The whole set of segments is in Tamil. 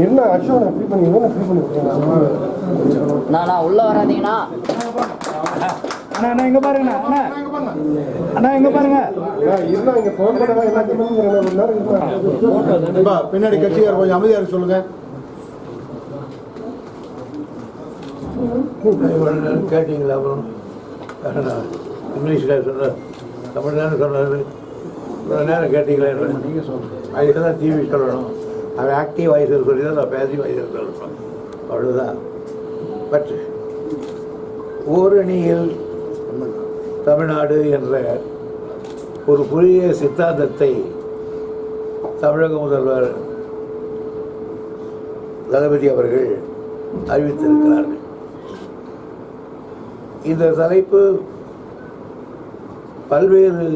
என்ன அக்ஷன் ஃப்ரீ பண்ணி ஃப்ரீ பண்ணி நான் உள்ள வராதீங்கண்ணா. அண்ணா இங்க பாருங்கண்ணா. அண்ணா இங்க பாருங்க. இருந்தா இங்க ஃபோன் பண்ணா எல்லாத்தையும் பின்னாடி கட்சியார் கொஞ்சம் அமைதியா இருக்க சொல்லுங்க. கேட்டீங்களா? அப்புறம் இங்கிலீஷில் சொன்னார், தமிழ் தானே சொன்னார். இவ்வளோ நேரம் கேட்டீங்களே நீங்கள் சொல்லுங்கள். அதுக்கு தான் டிவி சொல்லணும். அவன் ஆக்டிவ் வாய்ஸ் சொல்லி தான் நான் பேசிவ் வாய்ஸ் சொல்லணும். அவ்வளோதான். பட் ஓரணியில் தமிழ்நாடு என்ற ஒரு புதிய சித்தாந்தத்தை தமிழக முதல்வர் தளபதி அவர்கள் அறிவித்திருக்கிறார்கள். இந்த தலைப்பு பல்வேறு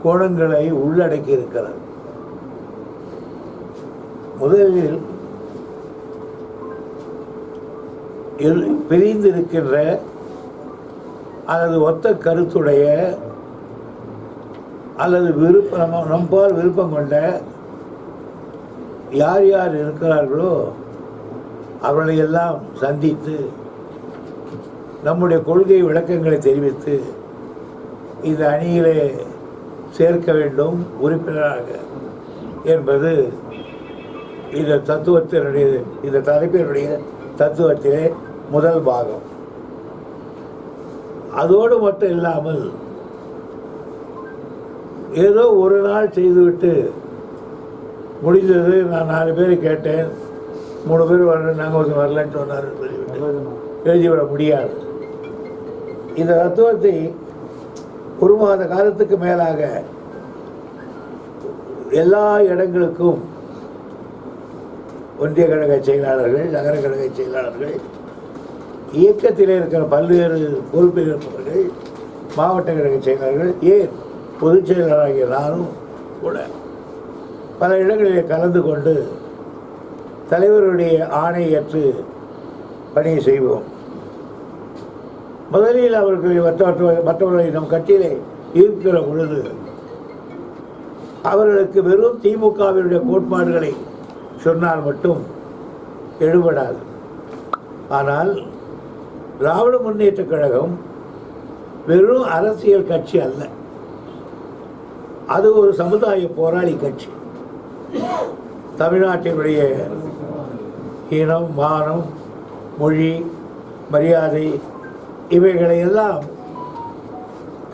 கோணங்களை உள்ளடக்கி இருக்கிறது. முதலில் பிரிந்திருக்கின்ற அல்லது ஒத்த கருத்துடைய அல்லது நம்பால் விருப்பம் கொண்ட யார் யார் இருக்கிறார்களோ அவர்களை எல்லாம் சந்தித்து நம்முடைய கொள்கை விளக்கங்களை தெரிவித்து இந்த அணியிலே சேர்க்க வேண்டும் உறுப்பினராக என்பது இந்த தத்துவத்தினுடைய, இந்த தலைப்பினுடைய தத்துவத்திலே முதல் பாகம். அதோடு மட்டும் இல்லாமல் ஏதோ ஒரு நாள் செய்துவிட்டு முடிந்தது. நான் 4 பேர் கேட்டேன், 3 பேர் வரல, நாங்கள் வரலன்ட்டு சொன்னார் சொல்லிவிட்டு எழுதிவிட முடியாது. இந்த தத்துவத்தை 1 மாத காலத்துக்கு மேலாக எல்லா இடங்களுக்கும் ஒன்றிய கழக செயலாளர்கள், நகர கழக செயலாளர்கள், இயக்கத்திலே இருக்கிற பல்வேறு பொறுப்பில் இருப்பவர்கள், மாவட்ட கழக செயலாளர்கள், ஏன் பொதுச் செயலாளராகிய நானும் கூட பல இடங்களிலே கலந்து கொண்டு தலைவருடைய ஆணை ஏற்று பணி செய்வோம். முதலில் மற்றவர்களை நம் கட்சியிலே இருக்கிற பொழுது அவர்களுக்கு வெறும் திமுகவினுடைய கோட்பாடுகளை சொன்னால் மட்டும் எடுபடாது. ஆனால் திராவிட முன்னேற்றக் கழகம் வெறும் அரசியல் கட்சி அல்ல, அது ஒரு சமுதாய போராளி கட்சி. தமிழ்நாட்டினுடைய இனம், மானம், மொழி, மரியாதை இவைகளை எல்லாம்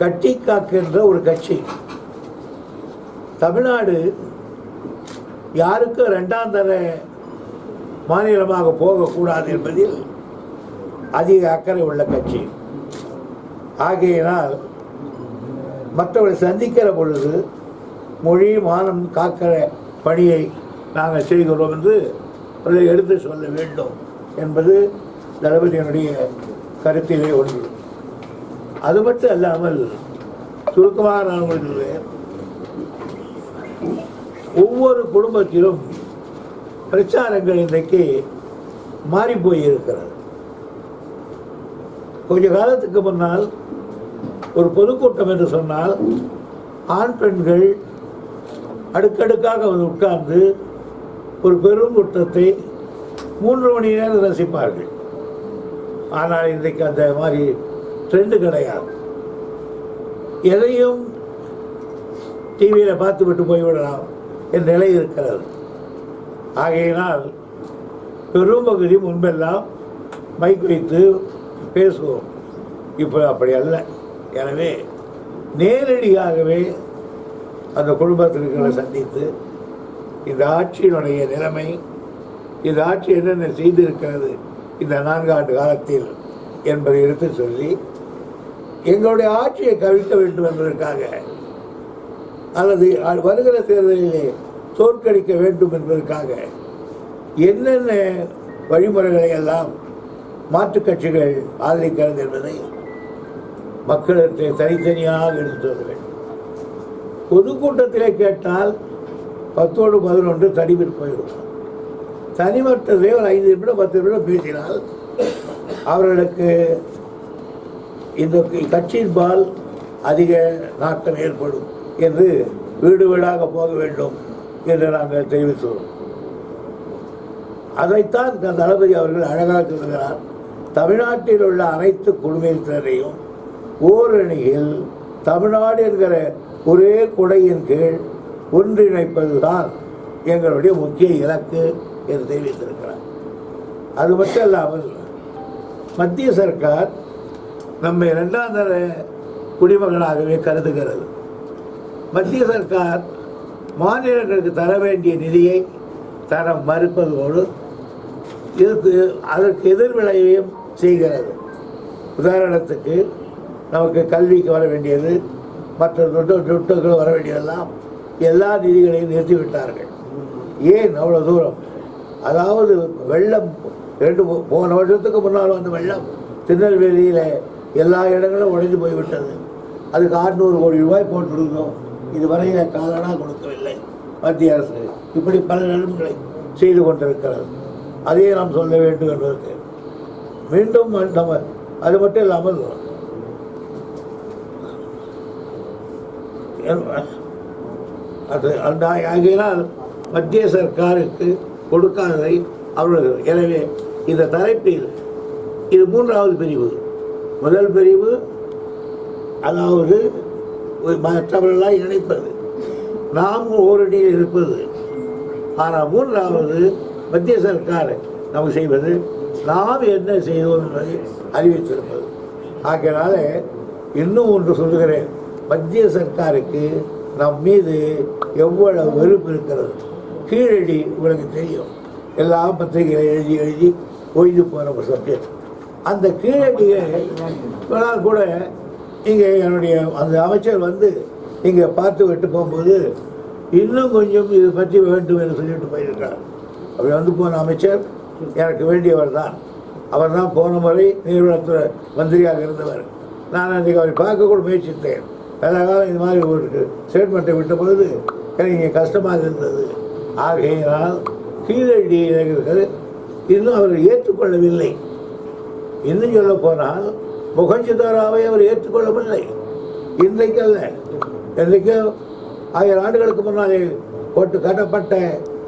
கட்டி காக்கின்ற ஒரு கட்சி. தமிழ்நாடு யாருக்கும் 2ஆம் தர மாநிலமாக போகக்கூடாது என்பதில் அதிக அக்கறை உள்ள கட்சி. ஆகையினால் மற்றவர்களை சந்திக்கிற பொழுது மொழி மானம் காக்கிற பணியை நாங்கள் செய்கிறோம் என்று அதை எடுத்து சொல்ல வேண்டும் என்பது தளபதியினுடைய கருத்திலே ஒன்று. அது மட்டும் அல்லாமல் சுருக்கமாக நான் உங்களுக்கு ஒவ்வொரு குடும்பத்திலும் பிரச்சாரங்கள் இன்றைக்கு மாறி போயிருக்கிறது. கொஞ்ச காலத்துக்கு முன்னால் ஒரு பொதுக்கூட்டம் என்று சொன்னால் ஆண் பெண்கள் அடுக்கடுக்காக உட்கார்ந்து ஒரு பெரும் கூட்டத்தை 3 மணி நேரம் ரசிப்பார்கள். ஆனால் இன்றைக்கு அந்த மாதிரி ட்ரெண்டு கிடையாது. எதையும் டிவியில் பார்த்து விட்டு போய்விடலாம் என்ற நிலை இருக்கிறது. ஆகையினால் பெரும்பகுதி முன்பெல்லாம் மைக் வைத்து பேசுவோம், இப்போ அப்படி அல்ல. எனவே நேரடியாகவே அந்த குடும்பத்தினர்களை சந்தித்து இந்த ஆட்சியினுடைய நிலைமை, இந்த ஆட்சி என்னென்ன செய்திருக்கிறது இந்த 4 ஆண்டு காலத்தில் என்பதை எடுத்து சொல்லி எங்களுடைய ஆட்சியை கவிழ்க்க வேண்டும் என்பதற்காக அல்லது வருகிற தேர்தலிலே தோற்கடிக்க வேண்டும் என்பதற்காக என்னென்ன வழிமுறைகளை எல்லாம் மாற்றுக் கட்சிகள் ஆதரிக்கிறது என்பதை மக்களுக்கு தனித்தனியாக எடுத்து வர வேண்டும். பொதுக்கூட்டத்திலே கேட்டால் 10ஓடு 11 தனிமையில் போயிடும். தனிமட்டத்திலே ஒரு 5 நிமிடம் 10 நிமிடம் பேசினால் அவர்களுக்கு இந்த கட்சியின்பால் அதிக நாட்டம் ஏற்படும் என்று வீடு வீடாக போக வேண்டும் என்று நாங்கள் தெரிவித்தோம். அதைத்தான் தளபதி அவர்கள் அழகாக சொல்கிறார். தமிழ்நாட்டில் உள்ள அனைத்து குடிமையினரையும் ஓரணியில் தமிழ்நாடு என்கிற ஒரே குடையின் கீழ் ஒன்றிணைப்பதுதான் எங்களுடைய முக்கிய இலக்கு என்று தெரிவித்திருக்கிறார். அது மட்டும் இல்லாமல் மத்திய சர்க்கார் நம்மை இரண்டாம் தர குடிமகனாகவே கருதுகிறது. மத்திய சர்க்கார் மாநிலங்களுக்கு தர வேண்டிய நிதியை தர மறுப்பதோடு அதற்கு எதிர்விளைவையும் செய்கிறது. உதாரணத்துக்கு நமக்கு கல்விக்கு வர வேண்டியது, மற்ற தொட்டுகள் வர வேண்டியதெல்லாம் எல்லா நிதிகளையும் நிறுத்திவிட்டார்கள். ஏன் அவ்வளோ தூரம்? அதாவது வெள்ளம் போன வருஷத்துக்கு முன்னால் வந்த வெள்ளம் திருநெல்வேலியில் எல்லா இடங்களும் உடைந்து போய்விட்டது. அதுக்கு 600 கோடி ரூபாய் போட்டிருந்தோம். இதுவரையில் காலனாக கொடுக்கவில்லை மத்திய அரசு. இப்படி பல நிலைமைகளை செய்து கொண்டிருக்கிறது. அதையே நாம் சொல்ல வேண்டும் என்பதற்கு மீண்டும் நம்ம அது மட்டும் இல்லாமல் ஆகையினால் மத்திய சர்க்காருக்கு கொடுக்காததை அவர்கள். எனவே இந்த தலைப்பில் இது 3வது பிரிவு. முதல் பிரிவு அதாவது மற்றவர்களாக இணைப்பது, நாம் ஓரணியில் இருப்பது. ஆனால் 3வது மத்திய சர்க்கார் நாம் செய்வது, நாம் என்ன செய்தோம் என்பதை அறிவித்திருப்பது. ஆகையினால இன்னும் ஒன்று சொல்லுகிறேன், மத்திய சர்க்காருக்கு நம் மீது எவ்வளவு வெறுப்பு இருக்கிறது. கீழடி உங்களுக்கு தெரியும், எல்லா பத்திரிகைகளை எழுதி எழுதி ஓய்ந்து போன ஒரு சப்ஜெக்ட். அந்த கீழடியை கூட இங்கே என்னுடைய அந்த அமைச்சர் வந்து இங்கே பார்த்து விட்டு போகும்போது இன்னும் கொஞ்சம் இது பற்றி வேண்டும் என்று சொல்லிட்டு போயிருக்கிறார். அப்படி வந்து போன அமைச்சர் எனக்கு வேண்டியவர் தான். அவர் தான் போன முறை நீர்வளத்துறை மந்திரியாக இருந்தவர். நான் அன்றைக்கு அவரை பார்க்க கூட முயற்சித்தேன். பல காலம் இந்த மாதிரி ஒரு ஸ்டேட்மெண்ட்டை விட்ட பொழுது எனக்கு இங்கே கஷ்டமாக இருந்தது. ஆகையினால் கீழடி இளைஞர்கள் இன்னும் அவர் ஏற்றுக்கொள்ளவில்லை. இன்னும் சொல்ல போனால் முகஞ்சிதாராவை அவர் ஏற்றுக்கொள்ளவில்லை. இன்றைக்கு அல்ல, இன்றைக்கு 1000 ஆண்டுகளுக்கு முன்னாலே போட்டு கட்டப்பட்ட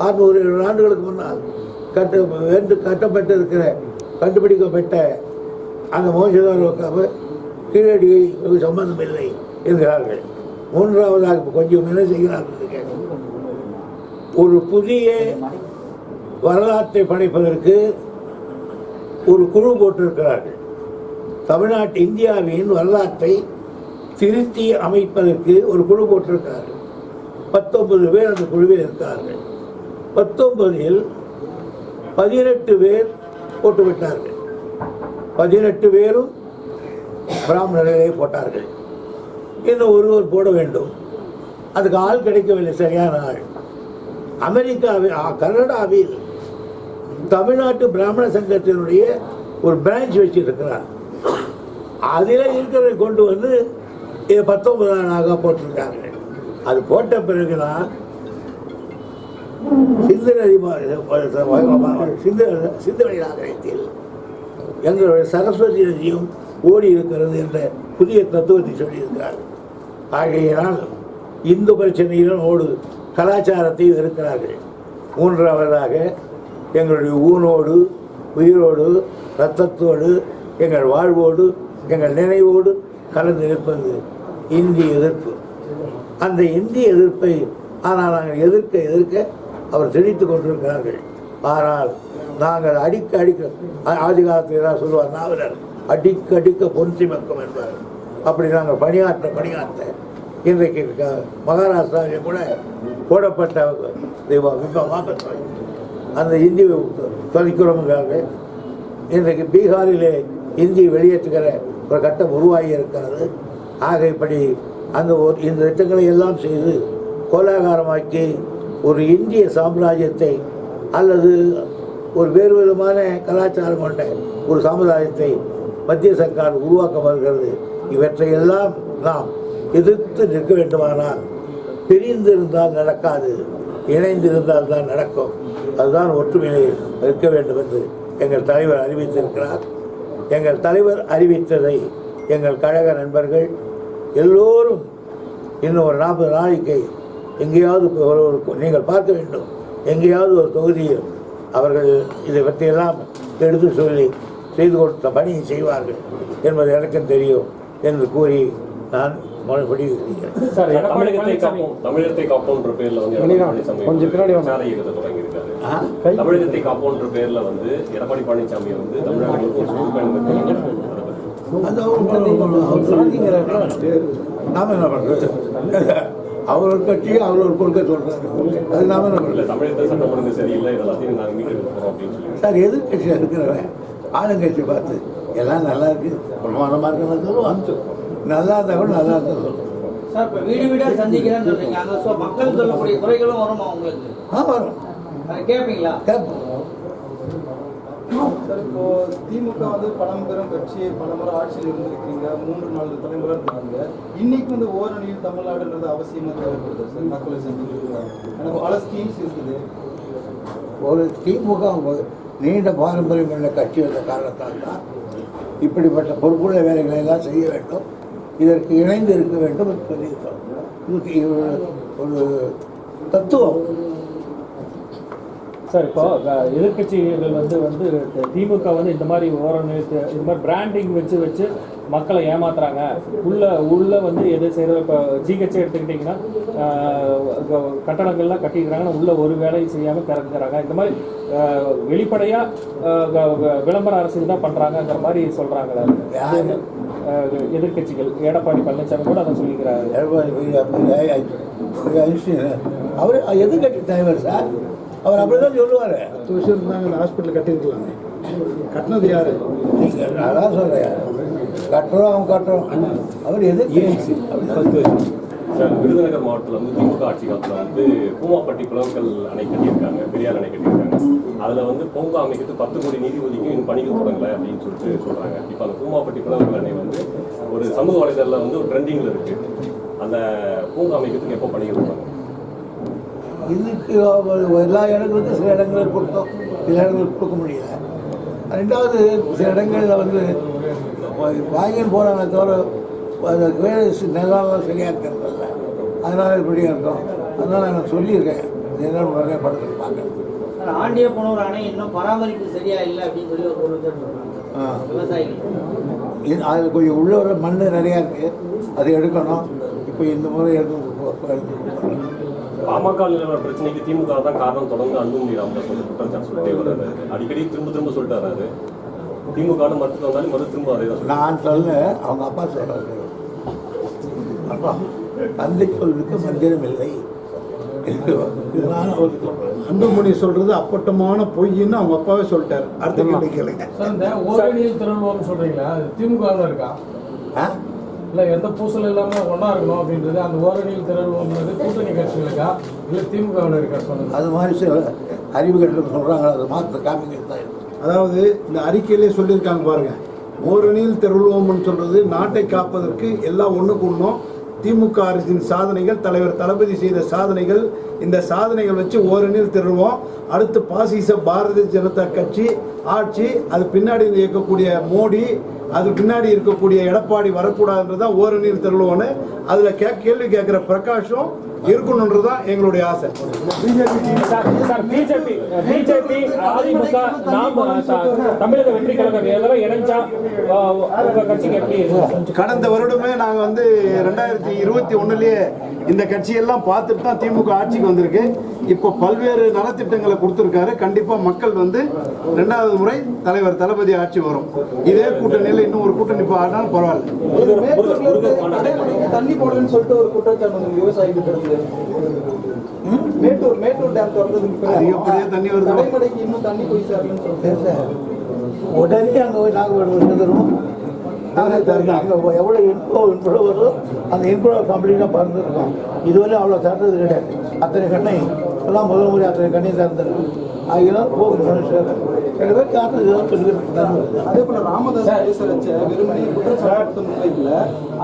600 ஆண்டுகளுக்கு முன்னால் கட்டப்பட்டிருக்கிற கண்டுபிடிக்கப்பட்ட அந்த மோசதார கீழடியை சம்பந்தம் இல்லை என்கிறார்கள். 3வதாக கொஞ்சம் என்ன செய்கிறார்கள், ஒரு புதிய வரலாற்றை படைப்பதற்கு ஒரு குழு போட்டிருக்கிறார்கள். தமிழ்நாட்டு இந்தியாவின் வரலாற்றை திருத்தி அமைப்பதற்கு ஒரு குழு போட்டிருக்கிறார்கள். 19 பேர் அந்த குழுவில் இருக்கிறார்கள். 19இல் 18 பேர் போட்டுவிட்டார்கள். 18 பேரும் பிராமணர்களே போட்டார்கள். இன்னும் ஒருவர் போட வேண்டும். அதுக்கு ஆள் கிடைக்கவில்லை, சரியான ஆள். அமெரிக்காவில் கனடாவில் தமிழ்நாட்டு பிராமண சங்கத்தினுடைய ஒரு பிரான்ச் வச்சிருக்கிறார். அதில் இருக்கிறதை கொண்டு வந்து 19ஆக போட்டிருக்காங்க. அது போட்ட பிறகுதான் சிந்தனை நாகரிகத்தில் எங்களுடைய சரஸ்வதி நதியும் ஓடி இருக்கிறது என்ற புதிய தத்துவத்தை சொல்லியிருக்கிறார். ஆகையினால் இந்து பிரச்சனையினோடு கலாச்சாரத்தையும் இருக்கிறார்கள். 3வதாக எங்களுடைய ஊனோடு உயிரோடு இரத்தத்தோடு எங்கள் வாழ்வோடு எங்கள் நினைவோடு கலந்து நிற்பது இந்திய எதிர்ப்பு. அந்த இந்திய எதிர்ப்பை ஆனால் நாங்கள் எதிர்க்க அவர் திணித்து கொண்டிருக்கிறார்கள். ஆனால் நாங்கள் அடிக்க ஆதி காலத்தில் தான் சொல்லுவார் நாவலர், அடிக்க பொன் சிமக்கம் என்பார். அப்படி நாங்கள் பணியாற்ற இன்றைக்கு மகாராஷ்டிராவில் கூட போடப்பட்ட அந்த இந்தி தொலைக்கிறோம்ங்கிறார்கள். இன்றைக்கு பீகாரிலே இந்தி வெளியேற்றுகிற ஒரு கட்டம் உருவாகி இருக்கிறது. ஆக இப்படி இந்த திட்டங்களை எல்லாம் செய்து கோலாகாரமாக்கி ஒரு இந்திய சாம்ராஜ்யத்தை அல்லது ஒரு வேறு விதமான கலாச்சாரம் கொண்ட ஒரு சமுதாயத்தை மத்திய சர்க்கார் உருவாக்க வருகிறது. இவற்றையெல்லாம் நாம் எதிர்த்து நிற்க வேண்டுமானால் பிரிந்திருந்தால் நடக்காது, இணைந்திருந்தால் தான் நடக்கும். அதுதான் ஒற்றுமையை இருக்க வேண்டும் என்று எங்கள் தலைவர் அறிவித்திருக்கிறார். எங்கள் தலைவர் அறிவித்ததை எங்கள் கழக நண்பர்கள் எல்லோரும் இன்னும் ஒரு 40 நாளைக்கு எங்கேயாவது நீங்கள் பார்க்க வேண்டும். எங்கேயாவது ஒரு தொகுதியில் அவர்கள் இதை பற்றியெல்லாம் எடுத்து சொல்லி செய்து கொடுத்த பணியை செய்வார்கள் என்பது எனக்கும் தெரியும் என்று கூறி நான் மறுபடி சார், தமிழகத்தை காப்போன்ற பேர்ல வந்து கொஞ்சம் பின்னாடி வாங்க. சாலை இயக்கத்தை தொடங்கியிருக்காரு. தமிழகத்தை காப்போன்ற பேர்ல வந்து எடப்பாடி பழனிசாமி வந்து தமிழகங்களுக்கு ஒரு சுற்றுப்பயணம் மேற்கொள்கிறார். நாம என்ன பண்றது? அவர் ஒரு கட்சி அவர் ஒரு கொள்கை சொல்றாரு, அது நாம என்ன பண்றது? தமிழகத்தை சட்டம் ஒழுங்கு சரியில்லை, இதெல்லாத்தையும் நாங்கள் மீட்டெடுக்க போறோம் அப்படின்னு சொல்லி சார், எதிர்கட்சியாக இருக்கிறவன் ஆளுங்கட்சி பார்த்து எல்லாம் நல்லா இருக்கு பிரமாதமாக இருக்குன்னு சொல்லுவான். நல்லா இருந்தால் கூட நல்லா இருந்தால் சொல்லுவோம். சார், இப்போ வீடு வீடாக சந்திக்கிறேன்னு சொல்றீங்க. அந்த மக்கள் சொல்லக்கூடிய குறைகளும் வருமா உங்களுக்கு? வரும், கேட்பீங்களா? கேட்போம். சார், இப்போ திமுக வந்து பழம்பெரும் கட்சி, பலமுறை ஆட்சியில் இருந்திருக்கீங்க, 3-4 தலைமுறை இருக்காங்க. இன்னைக்கு வந்து ஓரணியில் தமிழ்நாடுன்றது அவசியமா தேவைப்படுது சார் மக்களை சந்திக்கிறது. பல ஸ்கீம்ஸ் இருக்குது. ஒரு திமுக நீண்ட பாரம்பரியம் உள்ள கட்சி என்ற காரணத்தால் தான் இப்படிப்பட்ட பொறுப்புள்ள வேலைகளை எல்லாம் செய்ய வேண்டும், இதற்கு இணைந்து இருக்க வேண்டும் என்று சொல்லியிருக்கோம். இது ஒரு தத்துவம். சார், இப்போ எதிர்கட்சிகள் வந்து திமுக வந்து இந்த மாதிரி இந்த மாதிரி பிராண்டிங் வச்சு மக்களை ஏமாத்துறாங்க. உள்ள வந்து எது செய்யறது? இப்போ ஜிஹெச் எடுத்துக்கிட்டிங்கன்னா கட்டணங்கள்லாம் கட்டிக்கிறாங்கன்னா உள்ள ஒரு வேலையும் செய்யாமல் திறந்துக்கிறாங்க. இந்த மாதிரி வெளிப்படையாக விளம்பர அரசியல் தான் பண்ணுறாங்கங்கிற மாதிரி சொல்கிறாங்களே எதிர்கட்சிகள். எடப்பாடி பழனிசாமி கூட அதை சொல்லிக்கிறாரு. அவர் எதிர்கட்சி தலைவர் சார், அவர் அப்படிதான் சொல்லுவார். 10 வருஷம் இருந்தாங்க, அந்த ஹாஸ்பிட்டல் கட்டியிருக்கலாங்க. கட்டினது யாரு? நீங்கள் அதான் சொல்கிறேன், கட்டுறோம் அவர் எதிர்கட்சி. சார், விருதுநகர் மாவட்டத்தில் வந்து திமுக ஆட்சி காலத்தில் வந்து பூமாப்பட்டி குளக்கல் அணை கட்டியிருக்காங்க, பெரியார் அணை கட்டியிருக்காங்க. அதில் வந்து பூங்கா அமைக்கிறது 10 கோடி நிதி ஒதுக்கி இன்னும் பணிகள் தொடங்கலை அப்படின்னு சொல்கிறாங்க. இப்போ அந்த பூமாப்பட்டி குளக்கல் அணை வந்து ஒரு சமூக வலைதளில் வந்து ஒரு ட்ரெண்டிங்கில் இருக்குது. அந்த பூங்கா அமைக்கிறதுக்கு எப்போ பணிகள் தொடங்கும்? இதுக்கு எல்லா இடங்களுக்கும் சில இடங்களில் கொடுத்தோம், சில இடங்களுக்கு கொடுக்க முடியல. ரெண்டாவது சில இடங்களில் வந்து வாங்கின்னு போகிறாங்க தவிர அந்த வேலை நிலம் சரியாக இருக்கிறதில்ல, அதனால் இப்படியாக இருக்கும். அதனால் நான் சொல்லியிருக்கேன், என்ன நிறைய படத்தில் பார்க்குறேன். ஆண்டிய போனவர் அணை இன்னும் பராமரிப்பு சரியா இல்லை அப்படின்னு சொல்லி ஒரு பொருள் விவசாயிகள். அதில் கொஞ்சம் உள்ள வர மண் நிறையா இருக்குது, அதை எடுக்கணும். இப்போ இந்த முறை எடுத்து பாமக நிலவர பிரச்சனைக்கு திமுக தான் காரணம் தொடர்ந்து அன்புமணி ராமதாஸ் வந்து குற்றச்சாட்டு சொல்லிட்டே வர்றாரு. அடிக்கடி திரும்ப சொல்லிட்டு வர்றாரு. திமுக மறுத்து வந்தாலும் திரும்ப அதே தான். நான் சொல்ல அவங்க அப்பா சொல்றாரு, அப்பா தந்தை சொல்லுக்கு மந்திரம் இல்லை. அன்புமணி சொல்றது அப்பட்டமான பொய்ன்னு அவங்க அப்பாவே சொல்லிட்டாரு. அடுத்த கேள்வி கேளுங்க. இந்த ஓரணியில் திருவள்ளுவர்னு சொல்றீங்களா, திமுகவில் இருக்கா? இல்லை, எந்த பூசல் இல்லாமல் ஒன்றா இருக்கணும் அப்படின்றது அந்த ஓரணியில் திருவள்ளுவர்ன்றது கூட்டணி கட்சிகளுக்கா இல்லை திமுகவில் இருக்கா சொல்லுங்க. அது மாதிரி சில அறிவுகள் சொல்றாங்க, அது மாற்ற காமிக்கிறது தான். அதாவது இந்த அறிக்கையிலே சொல்லியிருக்காங்க பாருங்க, ஓரணியில் திருவள்ளுவம்னு சொல்றது நாட்டை காப்பதற்கு எல்லாம் ஒண்ணுக்கு ஒன்றும் திமுக அரசின் சாதனைகள், தலைவர் தளபதி செய்த சாதனைகள், இந்த சாதனைகள் வச்சு ஓரணியில் திருவோம். அடுத்து பாசிச பாரதிய ஜனதா கட்சி ஆட்சி, அது பின்னாடி இருக்கக்கூடிய மோடி, அது பின்னாடி இருக்கக்கூடிய எடப்பாடி வரக்கூடாதுன்றதான் ஓரணியில் திருவோன்னு அதுல கேள்வி கேட்கிற பிரகாஷும் இருக்கணும்ன்றதுதான் எங்களுடைய ஆசை. பிஜேபி அதிமுக தமிழக வெற்றி கழகம் இணைஞ்சா கட்சிக்கு எப்படி? கடந்த வருடமே நாங்க வந்து 2021லயே இந்த கட்சியெல்லாம் பார்த்துட்டு தான் திமுக ஆட்சிக்கு வந்திருக்கு. இப்போ பல்வேறு நலத்திட்டங்களை கொடுத்திருக்காரு. கண்டிப்பா மக்கள் வந்து 2வது முறை தலைவர் தளபதி ஆட்சி வரும். இதே கூட்டணியில் இன்னும் ஒரு கூட்டணி ஆனாலும் பரவாயில்ல. தண்ணி போடலன்னு சொல்லிட்டு ஒரு குற்றச்சாட்டு விவசாயிகிட்ட இருந்து. மேட்டூர் டேம் திறந்ததுக்கு எப்படியே தண்ணி வருது, கடைமடைக்கு இன்னும் தண்ணி போய் சேரலன்னு சொல்லிட்டு உடனே அங்கே போய் நாங்கள் தருவோம். நாங்கள் தருவோம். அங்கே எவ்வளோ இன்ஃப்ளோ வருதோ அந்த இன்ஃப்ளோ கம்ப்ளீட்டாக பறந்துருக்கோம். இதுவரை அவ்வளோ திறந்தது கிடையாது. அத்தனை கண்ணை எல்லாம் முதல் முறை அத்தனை கண்ணையும் திறந்துருக்கோம். அதெல்லாம் போகும் மனுஷன் காரணம் இதெல்லாம் சொல்லிட்டு. அதே போல ராமதாஸ் பேசுறச்ச வெறுமனே குற்றச்சாட்டு முன்வைக்கல,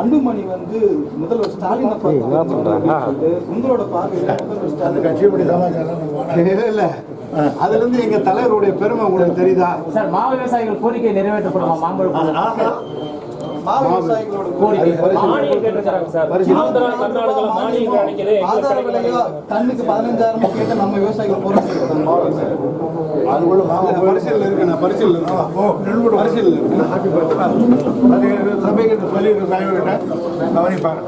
அன்புமணி வந்து முதல்வர் ஸ்டாலினை பார்த்து உங்களோட பார்வையில அந்த கட்சியுடைய சமாச்சாரம் இல்ல, அதுல இருந்து எங்க தலைவருடைய பெருமை உங்களுக்கு தெரியுதா? சார், மா விவசாயிகள் கோரிக்கை நிறைவேற்றப்படுமா? மாம்பழம் விவசாயிகளோட மானியம் கேட்டிருக்காங்க சார். ஆந்திரா, கர்நாடகால மானியம் கிடைக்குது, எங்களுக்கு ஆதார கிடைக்க விலையா மாட்டேங்குது. டன்னுக்கு 15,000 கேட்டு நம்ம விவசாயிகள் போராட்டம் அதுக்குள்ள பரிசீலனை இருக்கு, நான் பரிசீலனை இருக்கு. பரிசீலனை இருக்கு. அது சபைக்கிட்ட சொல்லியிருக்க தலைவர்கிட்ட கவனிப்பாங்க.